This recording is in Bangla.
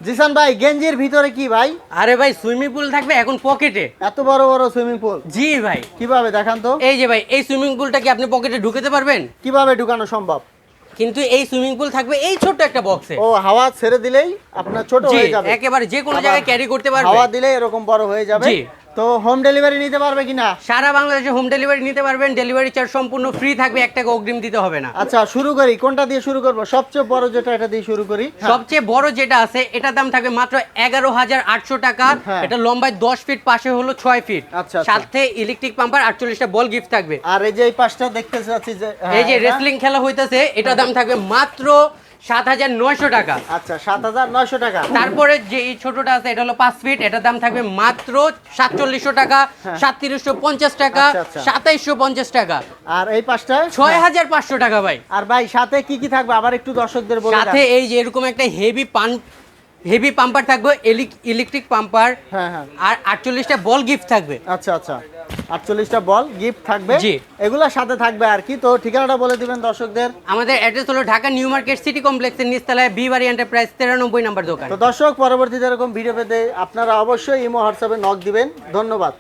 জিসান ভাই গেঞ্জির ভিতরে কি ভাই? আরে ভাই সুইমিং পুল থাকবে এখন পকেটে। এত বড় বড় সুইমিং পুল? জি ভাই। কিভাবে দেখান তো? এই যে ভাই এই সুইমিং পুলটা কি আপনি পকেটে ঢুকাতে পারবেন? কিভাবে ঢুকানো সম্ভব? কিন্তু এই সুইমিং পুল থাকবে এই ছোট্ট একটা বক্সে। ও হাওয়া ছেড়ে দিলেই আপনার ছোট জি হয়ে যাবে। একেবারে যে কোনো আবার জায়গায় ক্যারি করতে পারবে। হাওয়া দিলে এরকম বড় হয়ে যাবে। জি। তো হোম ডেলিভারি নিতে পারবে কিনা? সারা বাংলাদেশে হোম ডেলিভারি নিতে পারবেন। ডেলিভারি চার্জ সম্পূর্ণ ফ্রি থাকবে, 1 টাকা অগ্রিম দিতে হবে না। আচ্ছা শুরু করি, কোনটা দিয়ে শুরু করব? সবচেয়ে বড় যেটা এটা দিয়ে শুরু করি। সবচেয়ে বড় যেটা আছে এটার দাম থাকবে মাত্র 11,800 টাকা। হ্যাঁ। এটা লম্বায় 10 ফিট, পাশে হলো 6 ফিট। আচ্ছা, আচ্ছা। সাথে ইলেকট্রিক পাম্পার 48টা বল গিফট থাকবে। আর এই যে এই পাশটা দেখতে চাচ্ছি যে এই যে এটা- রেসলিং খেলা হইতাছে, এটার দাম থাকবে মাত্র 7,900 টাকা। আচ্ছা 7,900 টাকা। তারপরে যে এই ছোটটা আছে এটা হলো 5 ফিট, এটার দাম থাকবে মাত্র 4700 টাকা, 3750 টাকা, আচ্ছা, আচ্ছা। 2750 টাকা, আর এই পাশটায় 6500 টাকা ভাই। আর ভাই সাথে কি কি থাকবে আবার একটু দর্শকদের বলে সাথে দেন। এই যে এরকম একটা হেভি পাম্পার থাকবে, ইলেকট্রিক পাম্পার, হ্যাঁ হ্যাঁ। আর 48টা বল গিফট থাকবে। আচ্ছা আচ্ছা 48টা বল গিফট থাকবে। জি। এগুলোর সাথে থাকবে আর কি। তো ঠিকানাটা বলে দিবেন দর্শকদের। আমাদের অ্যাড্রেস হলো ঢাকা নিউ মার্কেট সিটি কমপ্লেক্সের নিচতলায় বি বাড়ি এন্টারপ্রাইজ 93 নম্বর দোকান। তো দর্শক পরবর্তীতে এরকম ভিডিও পেতে আপনারা অবশ্যই ইমো হোয়াটসঅ্যাপে নক দিবেন। ধন্যবাদ।